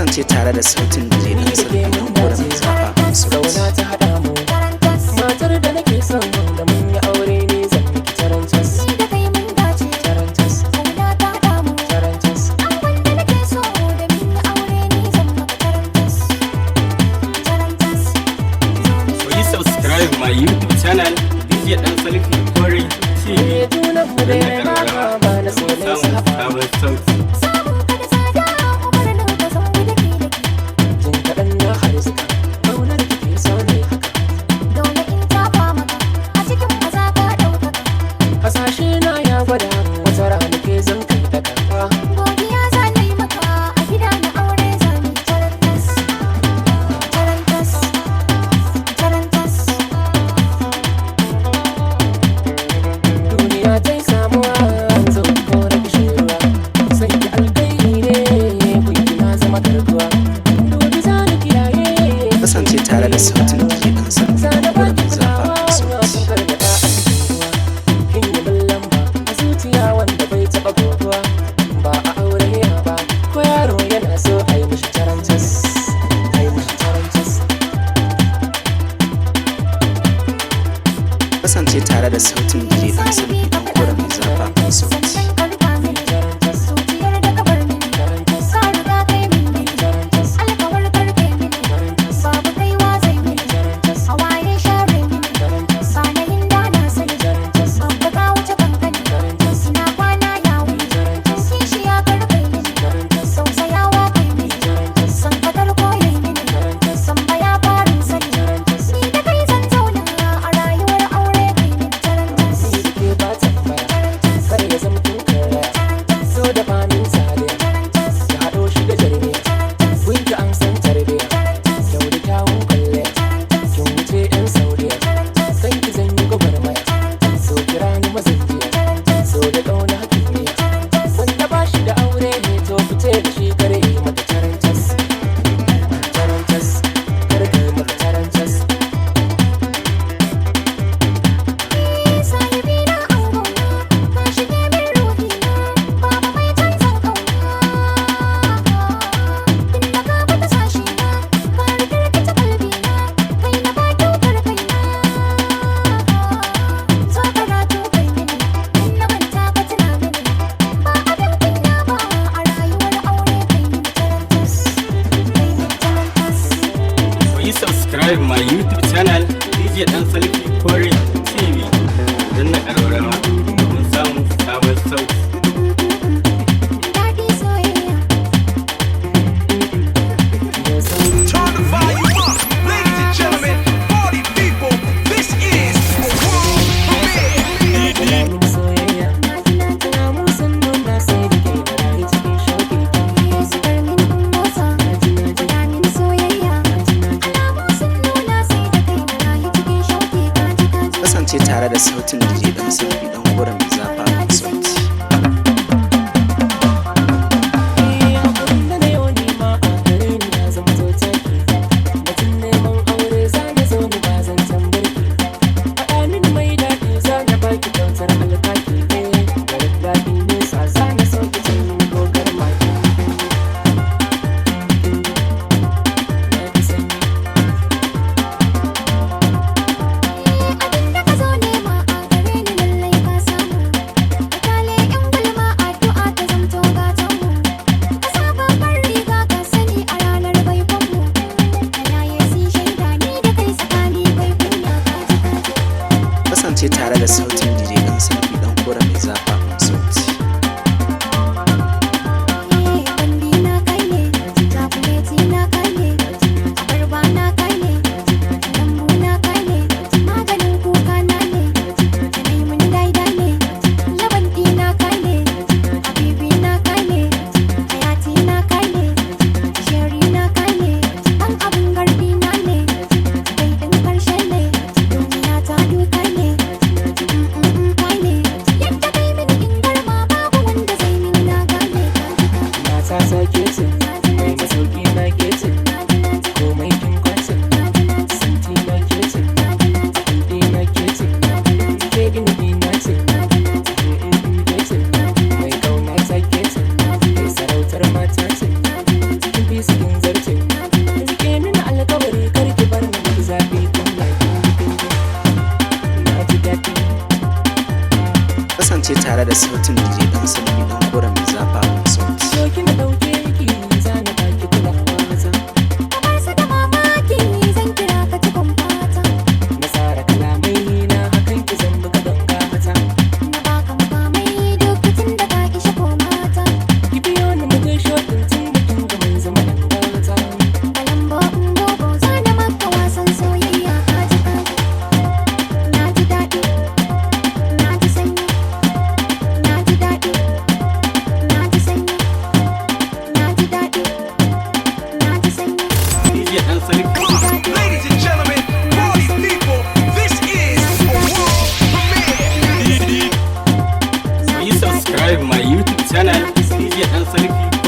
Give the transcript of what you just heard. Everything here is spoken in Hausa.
kasance tare da sautin DJ dan salfi dan gora mai zafa Zauna ta haɗa mu matar da nake son da mun yi aure ne zan miki tarantas Ni da kai mun dace tarantas Zauna ta haɗa mu tarantas Angon da nake so da mun yi aure ne zan maka tarantas Tarantas Please subscribe my YouTube channel DJ Dan Salfi Kore TV. junan mu da ya maka ba na so ne saba Sabon sauti. Samun ka da tsada umarnin ka san mu dake jin kaɗan na harzuka ƙaunar ki ke so ne haka Dole in tafa maka a cikin maza ka ɗaukaka hasashe na ya gwada wata rana ke zan kai da kanka Godiya za na yi maka a gida na aure za mu yi tarantas Tarantas Tarantas duniya ta yi samuwa an zo ko da kishiruwa sai ki alkairi ne kunki na zama garkuwa dubi za ni kiyaye kasance tare da sautin DJ dan salfi za na dan gora baki mai zafa kulawa sauti kun karkata a cikin ruwa kin yi min lamba a zuciya wanda bai taɓa goguwa ba a aure ya ba ko yaro yana so a yi mishi tarantas a yi mishi tarantas kasance tare da sautin DJ dan salfi dan gora mai zafa sauti Sannan ka rika mini zuciyar da ka bar mini Ka riga kai mini alkawar karfe mini Babu kaiwa zai mini hawaye share mini Sanayin da na sani Babba ka wuce kankani Ina kwana ya wuni Kishiya karfe mini Tausayawa kai mini San kadar koyai mini Tambaya farin sani Ni da kai zan zauna a rayuwar aure kai mini tarantas ni da ke ba tambaya kar ya zama tunkara so da famin sadiya ya haɗo shi da jarmiya gunki an san tarbiya kyau da kyawun kwalle kin wuce yan saudiya san ki zan yi gwagwarmaya so kira ni mazanjiya so da ƙauna hakimiya wanda ba shi da aure ne to fice da shi kare yi mata tarantas tarantas kar ka yi mata tarantas Sahibi na angona ka shige min ruhina Baba mai canzan kauna Tun da ka bata sashi na ka rikirkita kalbina Kai na ba kyautar kaina So karatu kai mini in na manta ka tuna mini Ba abin kunya ba a rayuwar aure kai mini tarantas Kai mini tarantas Please subscribe my YouTube channel DJ Dan Salfi Kore TV. Don na ƙararrawa domin samun sabon sauti. Daɗi soyayya da sauri Turn the volume up, ladies and gentlemen, party people. This is a world premiere. alamun soyayya tana musan nuna sai da ke da rayu cikin shauƙi Sukar mini kun motsa Faɗa mini soyayya Alamu sun nuna sai da kai na rayu cikin shauƙi Kaji kaji kasance tare da sautin DJ dan salfi dan gora mai zafa sauti abin da na yau nima a gare ni ya zama zo taki batun neman aure za na zo ni ba zan tambarki faɗa mini mai daɗi za na baki kyautar alkaki garin daɗi nesa za na sauke jin gogar maki na fi sanyi Abin da ka zo nema a DJ Dan Salfi. Ladies and gentlemen, party people, this is a world premiere. Please subscribe my YouTube channel DJ Dan Salfi.